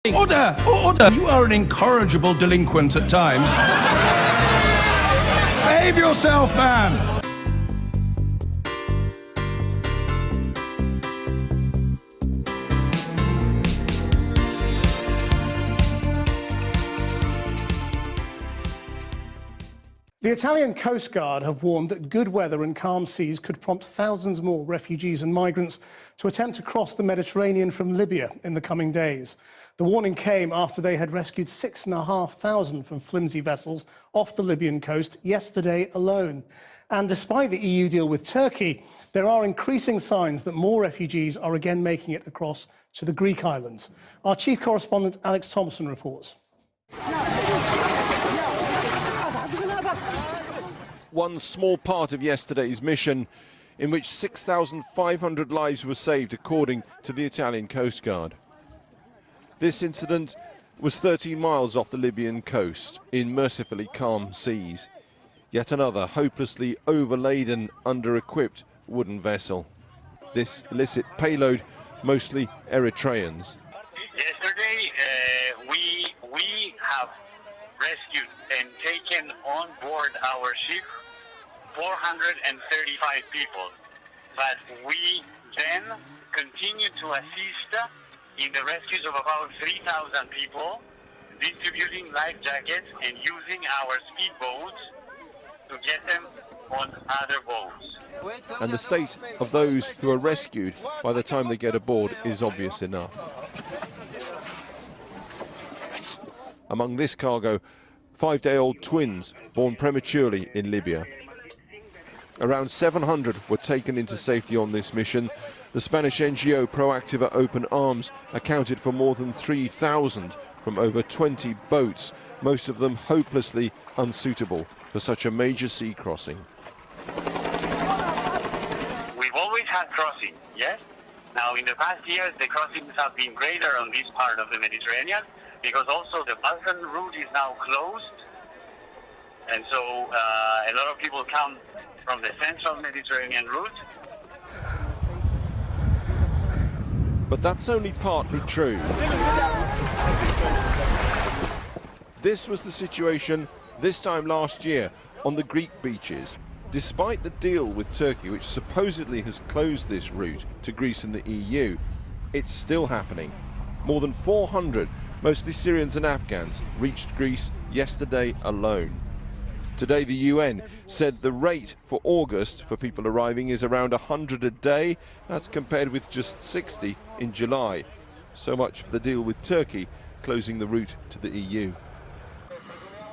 Order! Order! You are an incorrigible delinquent at times. Behave yourself, man! The Italian Coast Guard have warned that good weather and calm seas could prompt thousands more refugees and migrants to attempt to cross the Mediterranean from Libya in the coming days. The warning came after they had rescued 6,500 from flimsy vessels off the Libyan coast yesterday alone. And despite the EU deal with Turkey, there are increasing signs that more refugees are again making it across to the Greek islands. Our chief correspondent Alex Thompson reports. One small part of yesterday's mission in which 6,500 lives were saved according to the Italian Coast Guard. This incident was 13 miles off the Libyan coast in mercifully calm seas. Yet another hopelessly overladen, under-equipped wooden vessel. This illicit payload, mostly Eritreans. Yesterday we have rescued and taken on board our ship 435 people, but we then continue to assist in the rescues of about 3,000 people, distributing life jackets and using our speedboats to get them on other boats. And the state of those who are rescued by the time they get aboard is obvious enough. Among this cargo, 5-day-old twins born prematurely in Libya. Around 700 were taken into safety on this mission. The Spanish NGO Proactiva Open Arms accounted for more than 3,000 from over 20 boats, most of them hopelessly unsuitable for such a major sea crossing. We've always had crossing, yes? Now, in the past years, the crossings have been greater on this part of the Mediterranean, because also the Balkan route is now closed, and so a lot of people come from the central Mediterranean route. But that's only partly true. This was the situation this time last year on the Greek beaches. Despite the deal with Turkey, which supposedly has closed this route to Greece and the EU, it's still happening. More than 400, mostly Syrians and Afghans, reached Greece yesterday alone. Today the UN said the rate for August for people arriving is around 100 a day. That's compared with just 60 in July. So much for the deal with Turkey closing the route to the EU.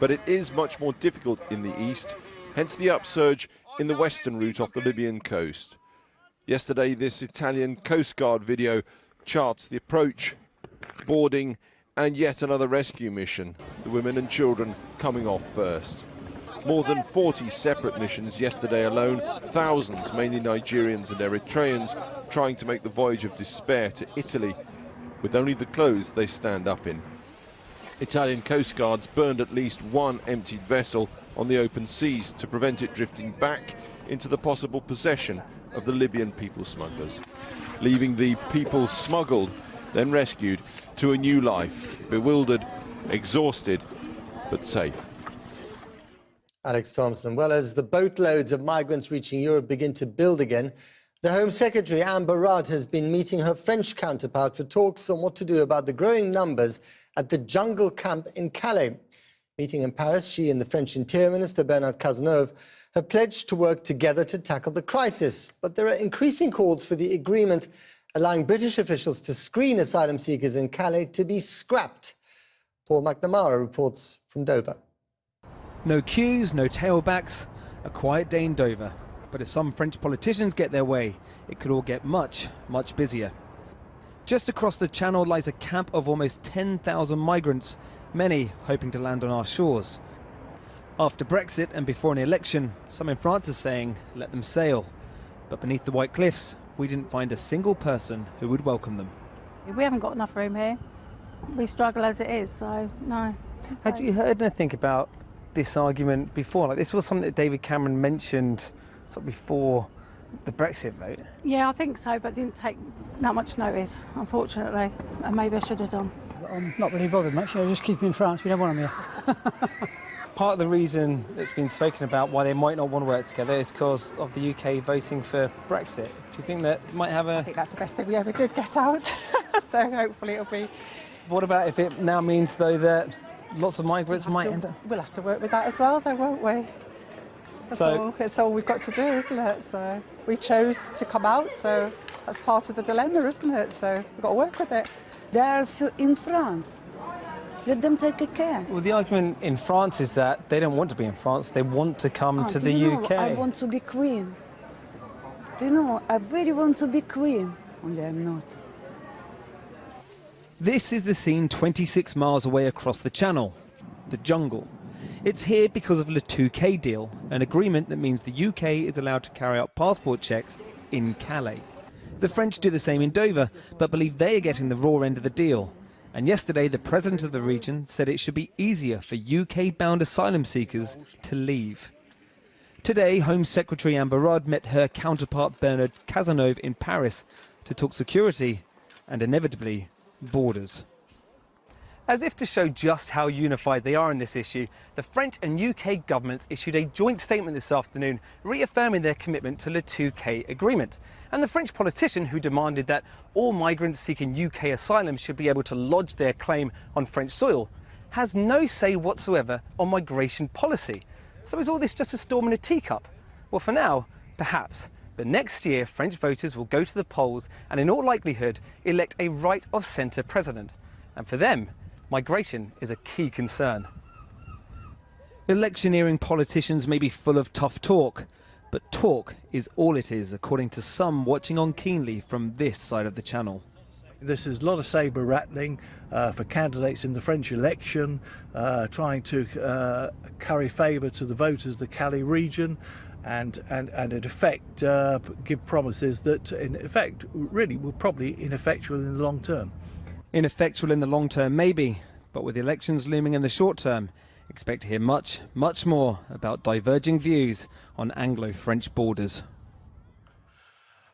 But it is much more difficult in the east, hence the upsurge in the western route off the Libyan coast. Yesterday this Italian Coast Guard video charts the approach, boarding and yet another rescue mission, the women and children coming off first. More than 40 separate missions yesterday alone, thousands, mainly Nigerians and Eritreans, trying to make the voyage of despair to Italy with only the clothes they stand up in. Italian Coast Guards burned at least one emptied vessel on the open seas to prevent it drifting back into the possible possession of the Libyan people smugglers, leaving the people smuggled, then rescued, to a new life, bewildered, exhausted, but safe. Alex Thompson. Well, as the boatloads of migrants reaching Europe begin to build again, the Home Secretary, Amber Rudd, has been meeting her French counterpart for talks on what to do about the growing numbers at the jungle camp in Calais. Meeting in Paris, she and the French Interior Minister, Bernard Cazeneuve, have pledged to work together to tackle the crisis. But there are increasing calls for the agreement allowing British officials to screen asylum seekers in Calais to be scrapped. Paul McNamara reports from Dover. No queues, no tailbacks, a quiet day in Dover. But if some French politicians get their way, it could all get much, much busier. Just across the channel lies a camp of almost 10,000 migrants, many hoping to land on our shores. After Brexit and before an election, some in France are saying, let them sail. But beneath the white cliffs, we didn't find a single person who would welcome them. We haven't got enough room here. We struggle as it is, so no. Had you heard anything about this argument before? Like, this was something that David Cameron mentioned sort of before the Brexit vote. Yeah, I think so, but didn't take that much notice, unfortunately, and maybe I should have done. I'm not really bothered much. Just keep them in France. We don't want them here. Part of the reason it's been spoken about why they might not want to work together is because of the UK voting for Brexit. Do you think that might have I a... think that's the best thing we ever did get out. So hopefully it'll be... What about if it now means, though, that lots of migrants might end up... We'll have to work with that as well, though, won't we? It's all we've got to do, isn't it? So we chose to come out, so that's part of the dilemma, isn't it? So we've got to work with it. They're in France. Let them take care. Well, the argument in France is that they don't want to be in France, they want to come to the UK. I want to be queen. Do you know, I really want to be queen, only I'm not. This is the scene 26 miles away across the channel, the jungle. It's here because of the Touquet deal, an agreement that means the UK is allowed to carry out passport checks in Calais. The French do the same in Dover, but believe they are getting the raw end of the deal. And yesterday, the president of the region said it should be easier for UK-bound asylum seekers to leave. Today, Home Secretary Amber Rudd met her counterpart Bernard Cazeneuve in Paris to talk security and, inevitably, borders. As if to show just how unified they are in this issue, the French and UK governments issued a joint statement this afternoon reaffirming their commitment to the Touquet agreement. And the French politician who demanded that all migrants seeking UK asylum should be able to lodge their claim on French soil has no say whatsoever on migration policy. So is all this just a storm in a teacup? Well, for now, perhaps. But next year, French voters will go to the polls and in all likelihood elect a right-of-centre president. And for them, migration is a key concern. Electioneering politicians may be full of tough talk, but talk is all it is, according to some watching on keenly from this side of the channel. This is a lot of sabre rattling for candidates in the French election, trying to curry favour to the voters of the Calais region, and in effect give promises that in effect really will probably ineffectual in the long term. Ineffectual in the long term, maybe, but with elections looming in the short term, expect to hear much, much more about diverging views on Anglo-French borders.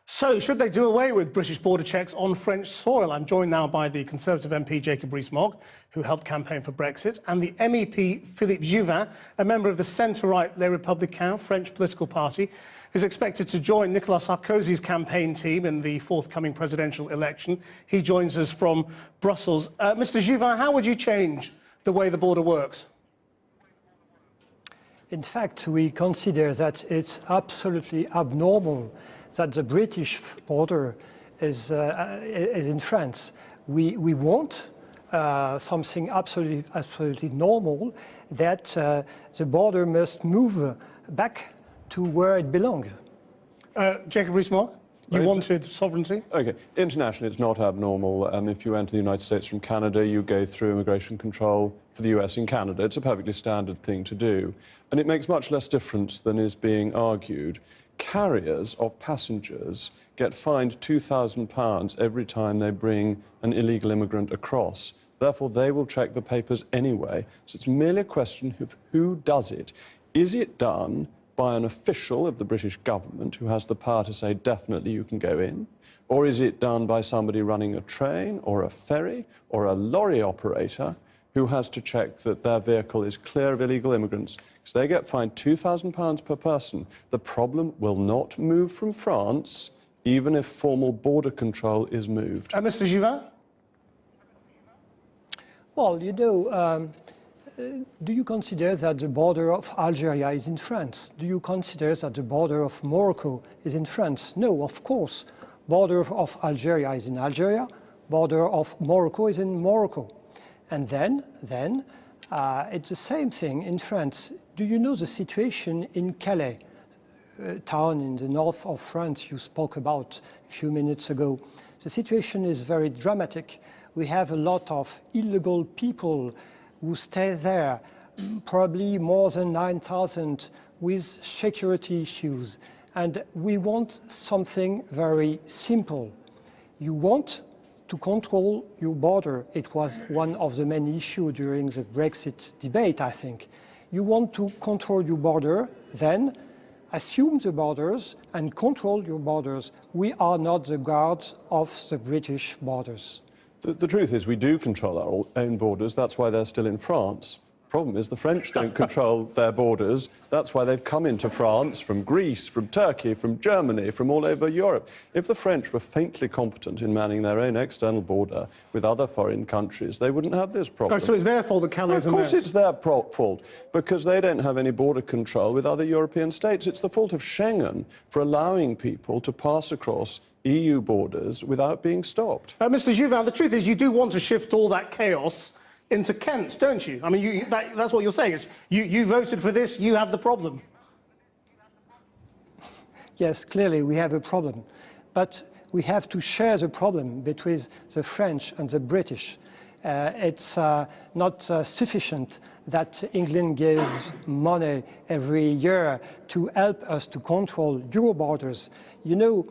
So, should they do away with British border checks on French soil? I'm joined now by the Conservative MP Jacob Rees-Mogg, who helped campaign for Brexit, and the MEP Philippe Juvin, a member of the centre-right Les Républicains French political party, who's expected to join Nicolas Sarkozy's campaign team in the forthcoming presidential election. He joins us from Brussels. Mr. Juvin, how would you change the way the border works? In fact, we consider that it's absolutely abnormal that the British border is in France. We want something absolutely normal, that the border must move back to where it belongs. Jacob Rees-Mogg, you wanted sovereignty? Okay, internationally it's not abnormal. If you enter the United States from Canada, you go through immigration control for the US in Canada. It's a perfectly standard thing to do. And it makes much less difference than is being argued. Carriers of passengers get fined £2,000 every time they bring an illegal immigrant across. Therefore, they will check the papers anyway. So it's merely a question of who does it. Is it done by an official of the British government who has the power to say, definitely you can go in? Or is it done by somebody running a train or a ferry or a lorry operator who has to check that their vehicle is clear of illegal immigrants? Because they get fined £2,000 per person. The problem will not move from France, even if formal border control is moved. Mr. Juvin? Well, you know, do you consider that the border of Algeria is in France? Do you consider that the border of Morocco is in France? No, of course. Border of Algeria is in Algeria. Border of Morocco is in Morocco. And then it's the same thing in France. Do you know the situation in Calais, town in the north of France you spoke about a few minutes ago? The situation is very dramatic. We have a lot of illegal people who stay there, probably more than 9,000 with security issues. And we want something very simple. You want to control your border. It was one of the main issues during the Brexit debate, I think. You want to control your border, then assume the borders and control your borders. We are not the guards of the British borders. The truth is we do control our own borders. That's why they're still in France. The problem is the French don't control their borders. That's why they've come into France from Greece, from Turkey, from Germany, from all over Europe. If the French were faintly competent in manning their own external border with other foreign countries, they wouldn't have this problem. Oh, so it's their fault that Calais is a mess? Of course it's their fault, because they don't have any border control with other European states. It's the fault of Schengen for allowing people to pass across EU borders without being stopped. Mr. Juvin, the truth is you do want to shift all that chaos into Kent, don't you? I mean, that's what you're saying. Is you voted for this, you have the problem. Yes, clearly we have a problem. But we have to share the problem between the French and the British. It's not sufficient that England gives money every year to help us to control Euro borders. You know,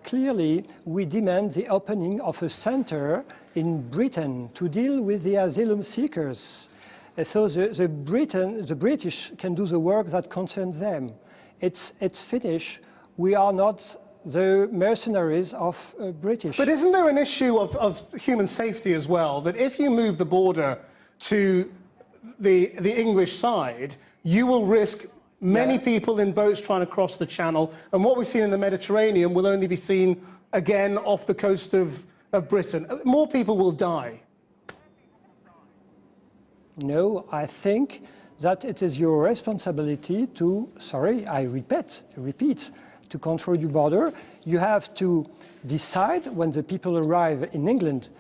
clearly we demand the opening of a centre in Britain to deal with the asylum seekers. So the British can do the work that concerns them. It's finished. We are not the mercenaries of British. But isn't there an issue of human safety as well, that if you move the border to the English side, you will risk many people in boats trying to cross the channel, and what we've seen in the Mediterranean will only be seen again off the coast of Britain. More people will die. No, I think that it is your responsibility to, I repeat, to control your border. You have to decide when the people arrive in England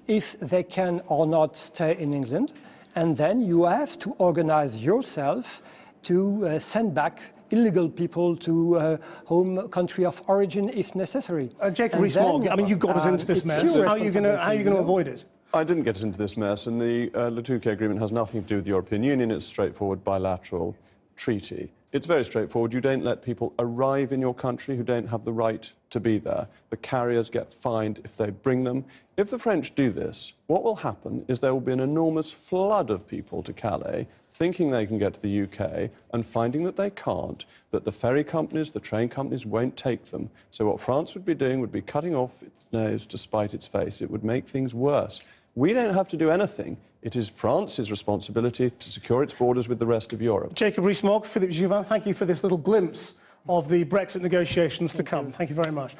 if they can or not stay in England, and then you have to organize yourself to send back illegal people to home country of origin if necessary. Jacob Rees-Mogg, I mean, you got us into this mess. How are you going to avoid it? I didn't get us into this mess, and the Touquet agreement has nothing to do with the European Union. It's a straightforward bilateral treaty. It's very straightforward. You don't let people arrive in your country who don't have the right to be there. The carriers get fined if they bring them. If the French do this, what will happen is there will be an enormous flood of people to Calais, thinking they can get to the UK and finding that they can't, that the ferry companies, the train companies won't take them. So what France would be doing would be cutting off its nose to spite its face. It would make things worse. We don't have to do anything. It is France's responsibility to secure its borders with the rest of Europe. Jacob Rees-Mogg, Philippe Juvin, thank you for this little glimpse of the Brexit negotiations to come. Thank you very much.